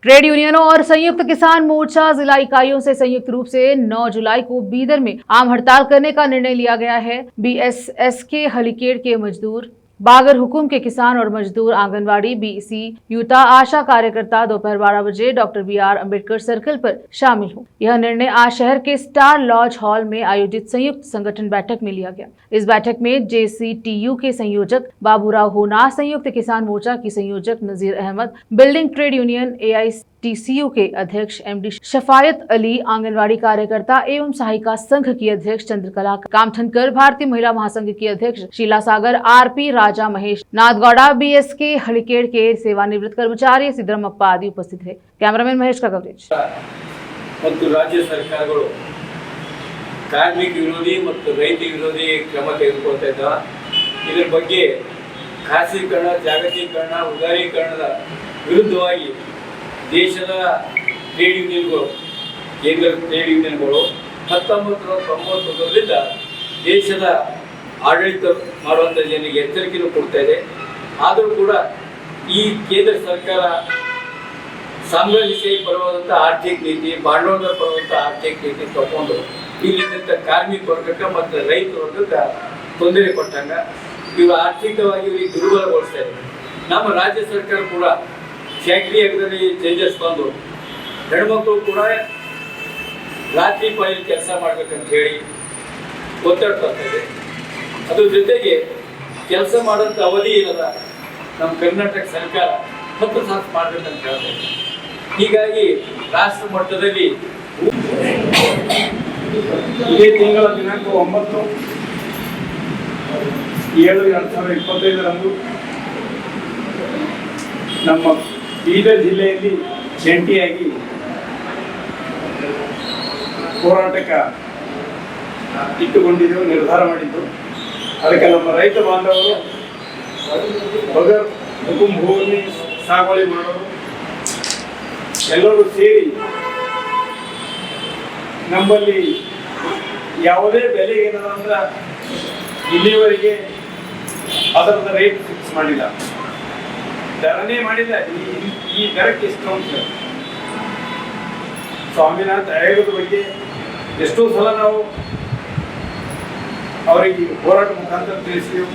Trade यूनियनों और संयुक्त किसान मोर्चा जिला इकाइयों से संयुक्त रूप से 9 जुलाई को बीदर में आम हड़ताल करने का निर्णय लिया गया है। बीएसएस के हलीकेड़ के मजदूर, बागर हुकुम के किसान और मजदूर, आंगनवाड़ी, बीसी, यूता, आशा कार्यकर्ता दोपहर 12 बजे डॉक्टर BR अम्बेडकर सर्कल पर शामिल हो। यह निर्णय आज शहर के स्टार लॉज हॉल में आयोजित संयुक्त संगठन बैठक में लिया गया। इस बैठक में JCTU के संयोजक बाबूराव होना, संयुक्त किसान मोर्चा की संयोजक Nazir Ahmad, building trade union AITCU के अध्यक्ष MD शफायत अली, आंगनवाड़ी कार्यकर्ता एवं सहायिका संघ की अध्यक्ष चंद्रकला कामठनकर, भारतीय महिला महासंघ की अध्यक्ष शीला सागर, RP राजा, महेश नादगौड़ा, BSK हलिकेड़ के सेवानिवृत्त कर्मचारी सिद्धरमप्पा आदि उपस्थित है। कैमरामैन महेश का कवरेज। राज्य सरकारಗಳು ಕಾರ್ಮಿಕ ವಿರೋಧಿ ಮತ್ತು ರೈತ ವಿರೋಧಿ ಕ್ರಮ ತೆಗೆದುಕೊಳ್ತಾ ಇದ್ದಾರೆ। ಇದರ ಬಗ್ಗೆ ಖಾಸಗೀಕರಣ, ಜಾಗತೀಕರಣ, ಉದಾರೀಕರಣದ ವಿರುದ್ಧವಾಗಿ ದೇಶದ ಟ್ರೇಡ್ ಯೂನಿಯನ್ಗಳು, ಕೇಂದ್ರ ಟ್ರೇಡ್ ಯೂನಿಯನ್ಗಳು 1991ರಿಂದ ದೇಶದ ಆಡಳಿತ ಮಾಡುವಂಥ ಜನರಿಗೆ ಎಚ್ಚರಿಕೆಯನ್ನು ಕೊಡ್ತಾ ಇದೆ। ಆದರೂ ಕೂಡ ಈ ಕೇಂದ್ರ ಸರ್ಕಾರ ಸಾಮ್ರಾಜ್ಯಶಾಹಿ ಪರವಾದಂಥ ಆರ್ಥಿಕ ನೀತಿ, ಬಂಡವಾಳ ಪರವಾದಂಥ ಆರ್ಥಿಕ ನೀತಿ ತಗೊಂಡು ಇಲ್ಲಿದ್ದಂಥ ಕಾರ್ಮಿಕ ವರ್ಗಕ್ಕೆ ಮತ್ತು ರೈತ ವರ್ಗಕ್ಕೆ ತೊಂದರೆ ಕೊಟ್ಟಂಗ ಇವರು ಆರ್ಥಿಕವಾಗಿ ಇವರಿಗೆ ದುರ್ಬಲಗೊಳಿಸ್ತಾ ಇದೆ। ನಮ್ಮ ರಾಜ್ಯ ಸರ್ಕಾರ ಕೂಡ ಫ್ಯಾಕ್ಟ್ರಿ ಆಗದಲ್ಲಿ ಚೇಂಜಸ್ ತಂದು ಹೆಣ್ಮಕ್ಳು ಕೂಡ ರಾತ್ರಿ ಪಾಳಿ ಕೆಲಸ ಮಾಡ್ಬೇಕಂತ ಹೇಳಿ ಒತ್ತಡ ತರ್ತಾ ಇದೆ। ಅದ್ರ ಜೊತೆಗೆ ಕೆಲಸ ಮಾಡೋಂಥ ಅವಧಿ ಏನದ ನಮ್ಮ ಕರ್ನಾಟಕ ಸರ್ಕಾರ 10 ತಾಸು ಮಾಡಬೇಕಂತ ಹೇಳ್ತಾ ಇದೆ। ಹೀಗಾಗಿ ರಾಷ್ಟ್ರ ಮಟ್ಟದಲ್ಲಿ ಇದೇ ತಿಂಗಳ ದಿನಾಂಕ 9/7/2025 ನಮ್ಮ ಬೀದರ್ ಜಿಲ್ಲೆಯಲ್ಲಿ ಜಂಟಿಯಾಗಿ ಹೋರಾಟಕ್ಕೆ ಇಟ್ಟುಕೊಂಡಿದ್ದೆವು, ನಿರ್ಧಾರ ಮಾಡಿದ್ದು। ಅದಕ್ಕೆ ನಮ್ಮ ರೈತ ಬಾಂಧವರು, ಬಗರ್ ಹುಕುಂ ಭೂಮಿ ಸಾಗುವಳಿ ಮಾಡೋರು ಎಲ್ಲರೂ ಸೇರಿ ನಮ್ಮಲ್ಲಿ ಯಾವುದೇ ಬೆಲೆ ಏನದ ಅಂದ್ರೆ ಇಲ್ಲಿವರೆಗೆ ಅದರದ ರೇಟ್ ಫಿಕ್ಸ್ ಮಾಡಿಲ್ಲ, ದರನೇ ಮಾಡಿಲ್ಲ। ಈ ದರಕ್ಕೆ ಎಷ್ಟು ಅಂತ ಸ್ವಾಮಿನಾಥನ್ ಆಯೋಗದ ಬಗ್ಗೆ ಎಷ್ಟೋ ಸಲ ನಾವು ಅವರಿಗೆ ಹೋರಾಟ ಮುಖಾಂತರ ತಿಳಿಸಿದೆವು।